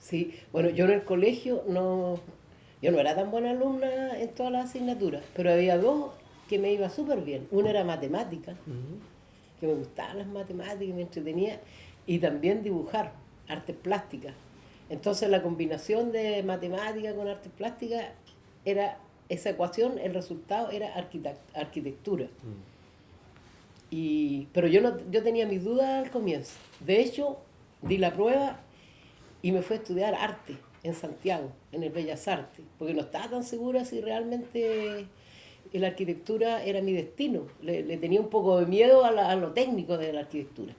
Sí, bueno, yo en el colegio no, yo no era tan buena alumna en todas las asignaturas, pero había dos que me iba súper bien. Una era matemática, Mm. que me gustaban las matemáticas, me entretenía, y también dibujar, artes plásticas. Entonces la combinación de matemática con artes plásticas era esa ecuación, el resultado era arquitectura. Mm. Pero yo tenía mis dudas al comienzo. De hecho, di la prueba y me fui a estudiar arte en Santiago, en el Bellas Artes, porque no estaba tan segura si realmente la arquitectura era mi destino. Le tenía un poco de miedo a lo técnico de la arquitectura.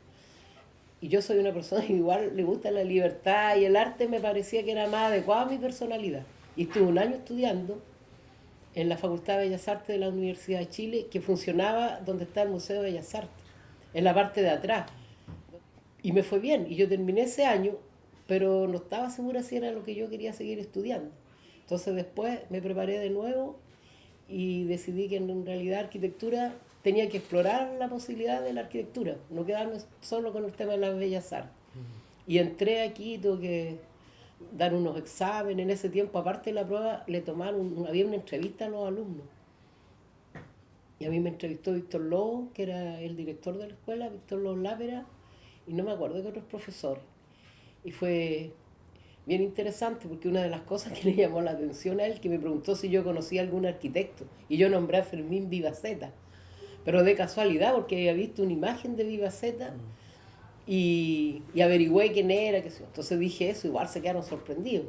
Y yo soy una persona que igual le gusta la libertad y el arte me parecía que era más adecuado a mi personalidad. Y estuve un año estudiando en la Facultad de Bellas Artes de la Universidad de Chile, que funcionaba donde está el Museo de Bellas Artes, en la parte de atrás. Y me fue bien, y yo terminé ese año, pero no estaba segura si era lo que yo quería seguir estudiando. Entonces después me preparé de nuevo y decidí que en realidad arquitectura tenía que explorar la posibilidad de la arquitectura, no quedarme solo con el tema de las bellas artes. Y entré aquí, tuve que dar unos exámenes. En ese tiempo, aparte de la prueba, le tomaron, había una entrevista a los alumnos. Y a mí me entrevistó Víctor Lobo, que era el director de la escuela, Víctor Lobo Lápera, y no me acuerdo de otros profesores. Y fue bien interesante porque una de las cosas que le llamó la atención a él, que me preguntó si yo conocía algún arquitecto, y yo nombré a Fermín Vivaceta, pero de casualidad porque había visto una imagen de Vivaceta Mm. y averigüé quién era, qué sé yo. Entonces dije eso, igual se quedaron sorprendidos,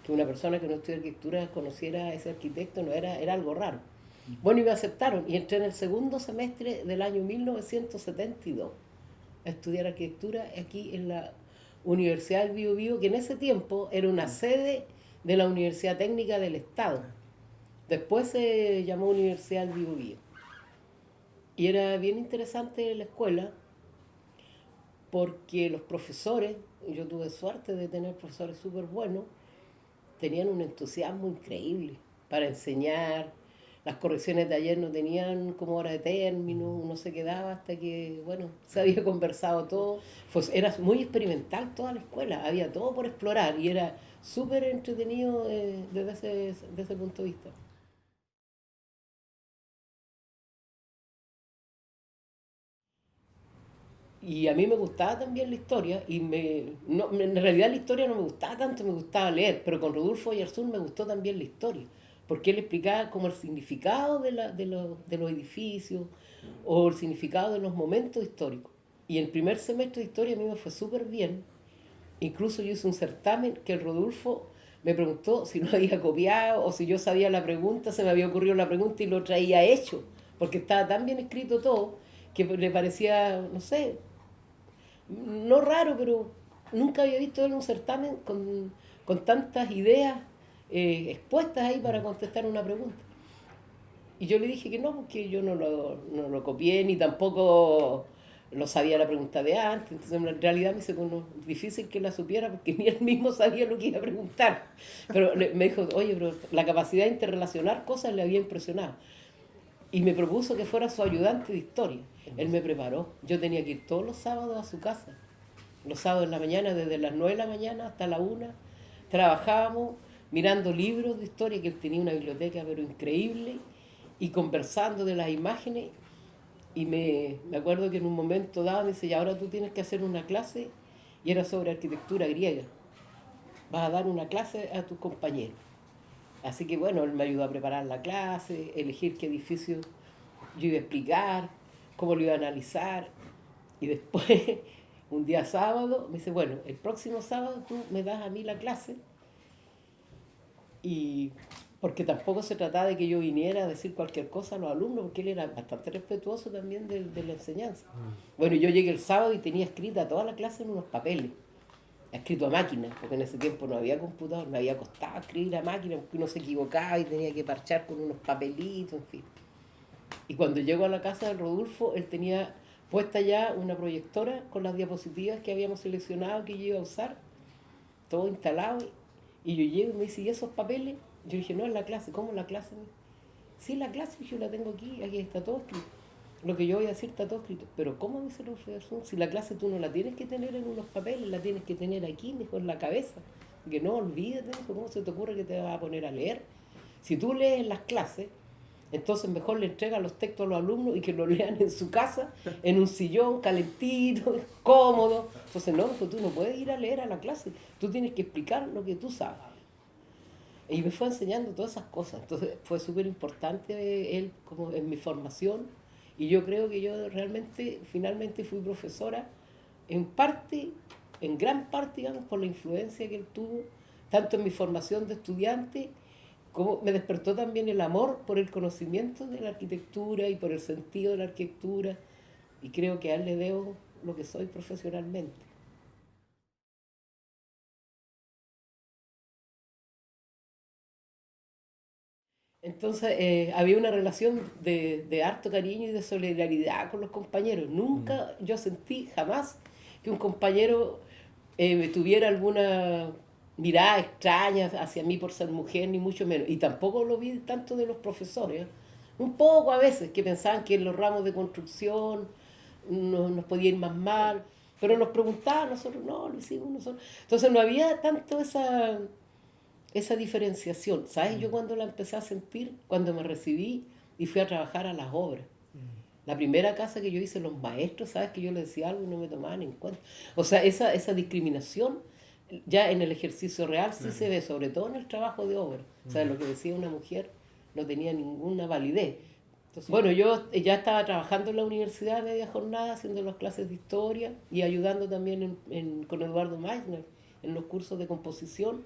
que una persona que no estudia arquitectura conociera a ese arquitecto, no era, era algo raro. Bueno, y me aceptaron y entré en el segundo semestre del año 1972 a estudiar arquitectura aquí en la Universidad del Biobío, que en ese tiempo era una sede de la Universidad Técnica del Estado. Después se llamó Universidad del Biobío. Y era bien interesante la escuela porque los profesores, yo tuve suerte de tener profesores súper buenos, tenían un entusiasmo increíble para enseñar. Las correcciones de ayer no tenían como hora de término, Mm. uno se quedaba hasta que, bueno, se había conversado todo. Era muy experimental toda la escuela, había todo por explorar y era súper entretenido desde ese punto de vista. Y a mí me gustaba también la historia, en realidad la historia no me gustaba tanto, me gustaba leer, pero con Rodolfo Oyarzún me gustó también la historia, porque él explicaba como el significado de los edificios o el significado de los momentos históricos. Y el primer semestre de historia a mí me fue súper bien, incluso yo hice un certamen que el Rodolfo me preguntó si no había copiado o si yo sabía la pregunta, se me había ocurrido la pregunta y lo traía hecho, porque estaba tan bien escrito todo que le parecía, no sé, no raro, pero nunca había visto él un certamen con tantas ideas expuestas ahí para Mm. contestar una pregunta. Y yo le dije que no, porque yo no lo copié ni tampoco lo sabía la pregunta de antes. Entonces, en realidad me dice, bueno, difícil que la supiera porque ni él mismo sabía lo que iba a preguntar. Pero me dijo, oye, pero la capacidad de interrelacionar cosas le había impresionado. Y me propuso que fuera su ayudante de historia. Él me preparó. Yo tenía que ir todos los sábados a su casa, los sábados en la mañana, desde las 9 de la mañana hasta la 1, trabajábamos mirando libros de historia, que él tenía una biblioteca pero increíble, y conversando de las imágenes. Y me acuerdo que en un momento dado me dice, y ahora tú tienes que hacer una clase, y era sobre arquitectura griega. Vas a dar una clase a tus compañeros. Así que bueno, él me ayudó a preparar la clase, elegir qué edificio yo iba a explicar, cómo lo iba a analizar. Y después, un día sábado, me dice, bueno, el próximo sábado tú me das a mí la clase. Y porque tampoco se trataba de que yo viniera a decir cualquier cosa a los alumnos, porque él era bastante respetuoso también de la enseñanza. Mm. Bueno, yo llegué el sábado y tenía escrita toda la clase en unos papeles, escrito a máquina, porque en ese tiempo no había computador, me había costado escribir a máquina, porque uno se equivocaba y tenía que parchar con unos papelitos, en fin. Y cuando llego a la casa de Rodolfo, él tenía puesta ya una proyectora con las diapositivas que habíamos seleccionado que yo iba a usar, todo instalado. Y yo llego y me dice, ¿y esos papeles? Yo dije, no, es la clase. ¿Cómo la clase? Sí, la clase, yo la tengo aquí está todo escrito. Lo que yo voy a decir está todo escrito. Pero ¿cómo dice el profesor? Si la clase tú no la tienes que tener en unos papeles, la tienes que tener aquí, mejor en la cabeza. Que no, olvídate, ¿cómo se te ocurre que te vas a poner a leer? Si tú lees en las clases, entonces mejor le entregan los textos a los alumnos y que los lean en su casa, en un sillón calentito, cómodo. Entonces no, pues tú no puedes ir a leer a la clase, tú tienes que explicar lo que tú sabes. Y me fue enseñando todas esas cosas. Entonces fue súper importante él como en mi formación. Y yo creo que yo realmente, finalmente fui profesora, en parte, en gran parte, digamos, por la influencia que él tuvo, tanto en mi formación de estudiante, como me despertó también el amor por el conocimiento de la arquitectura y por el sentido de la arquitectura. Y creo que a él le debo lo que soy profesionalmente. Entonces había una relación de harto cariño y de solidaridad con los compañeros. Nunca yo sentí jamás que un compañero me tuviera alguna mirada extraña hacia mí por ser mujer, ni mucho menos. Y tampoco lo vi tanto de los profesores. ¿Eh? Un poco a veces, que pensaban que en los ramos de construcción nos podía ir más mal, pero nos preguntaban, nosotros no, lo hicimos nosotros. Entonces no había tanto esa diferenciación. ¿Sabes? Yo cuando la empecé a sentir, cuando me recibí y fui a trabajar a las obras. La primera casa que yo hice, los maestros, ¿sabes? Que yo les decía algo y no me tomaban en cuenta. O sea, esa discriminación ya en el ejercicio real sí se ve, sobre todo en el trabajo de obra. O sea, lo que decía una mujer no tenía ninguna validez. Entonces, bueno, yo ya estaba trabajando en la universidad a media jornada, haciendo las clases de historia y ayudando también con Eduardo Meissner en los cursos de composición.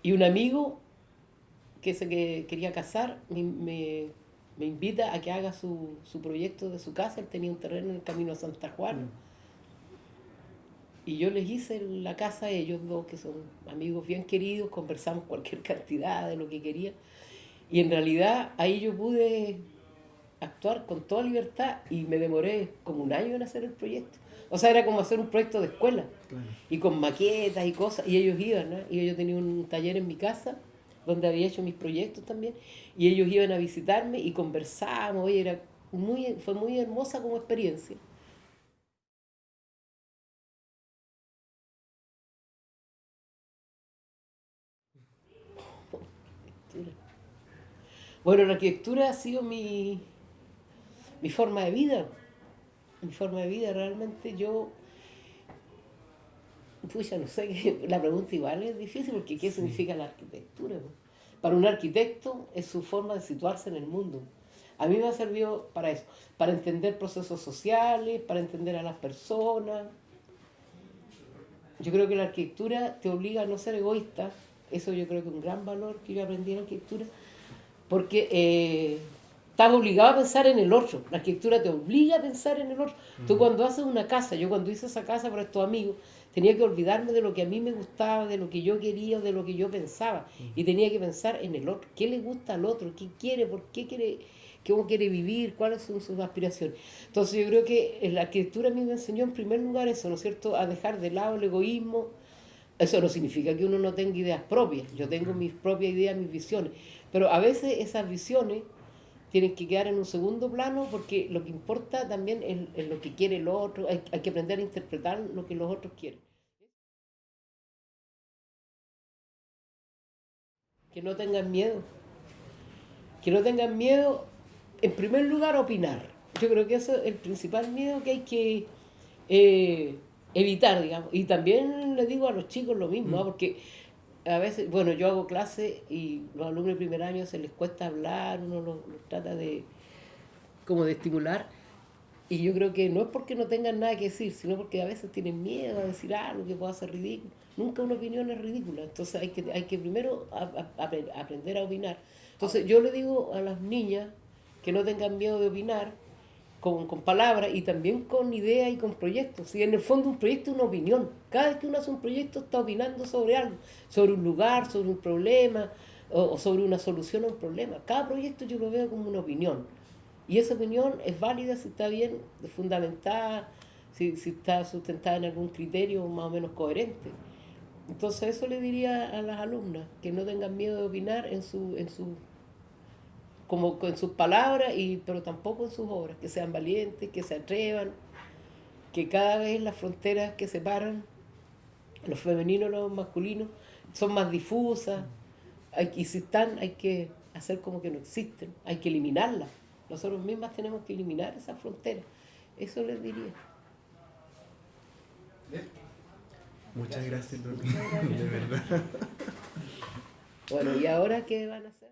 Y un amigo que quería casar me invita a que haga su proyecto de su casa. Él tenía un terreno en el camino a Santa Juana. Y yo les hice la casa a ellos dos, que son amigos bien queridos, conversamos cualquier cantidad de lo que quería. Y en realidad ahí yo pude actuar con toda libertad y me demoré como un año en hacer el proyecto. O sea, era como hacer un proyecto de escuela. Claro. Y con maquetas y cosas. Y ellos iban, ¿no? Y yo tenía un taller en mi casa donde había hecho mis proyectos también. Y ellos iban a visitarme y conversábamos. Oye, fue muy hermosa como experiencia. Bueno, la arquitectura ha sido mi forma de vida. Mi forma de vida, realmente yo, pues ya no sé, la pregunta igual es difícil porque ¿qué significa la arquitectura? Para un arquitecto es su forma de situarse en el mundo. A mí me ha servido para eso, para entender procesos sociales, para entender a las personas. Yo creo que la arquitectura te obliga a no ser egoísta. Eso yo creo que es un gran valor que yo aprendí en la arquitectura, porque estás obligado a pensar en el otro. La arquitectura te obliga a pensar en el otro. Tú cuando haces una casa, yo cuando hice esa casa para estos amigos, tenía que olvidarme de lo que a mí me gustaba, de lo que yo quería o de lo que yo pensaba. Y tenía que pensar en el otro. ¿Qué le gusta al otro? ¿Qué quiere? ¿Por qué quiere? ¿Cómo quiere vivir? ¿Cuáles son sus aspiraciones? Entonces yo creo que la arquitectura a mí me enseñó en primer lugar eso, ¿no es cierto? A dejar de lado el egoísmo. Eso no significa que uno no tenga ideas propias. Yo tengo mis propias ideas, mis visiones. Pero a veces esas visiones tienen que quedar en un segundo plano porque lo que importa también es lo que quiere el otro. Hay que aprender a interpretar lo que los otros quieren. Que no tengan miedo. Que no tengan miedo, en primer lugar, a opinar. Yo creo que eso es el principal miedo que hay que evitar, digamos. Y también le digo a los chicos lo mismo, ¿no? Porque a veces, bueno, yo hago clases y los alumnos de primer año se les cuesta hablar, uno los trata de como de estimular. Y yo creo que no es porque no tengan nada que decir, sino porque a veces tienen miedo a decir algo que pueda ser ridículo. Nunca una opinión es ridícula, entonces hay que primero aprender a opinar. Entonces yo le digo a las niñas que no tengan miedo de opinar con palabras y también con ideas y con proyectos. Y en el fondo un proyecto es una opinión. Cada vez que uno hace un proyecto está opinando sobre algo, sobre un lugar, sobre un problema o sobre una solución a un problema. Cada proyecto yo lo veo como una opinión. Y esa opinión es válida si está bien fundamentada, si está sustentada en algún criterio más o menos coherente. Entonces eso le diría a las alumnas, que no tengan miedo de opinar como en sus palabras, pero tampoco en sus obras, que sean valientes, que se atrevan, que cada vez las fronteras que separan los femeninos y los masculinos, son más difusas, y si están hay que hacer como que no existen, hay que eliminarlas. Nosotros mismas tenemos que eliminar esa frontera. Eso les diría. Muchas gracias, Lorna. Muchas gracias. De verdad. Bueno, ¿y ahora qué van a hacer?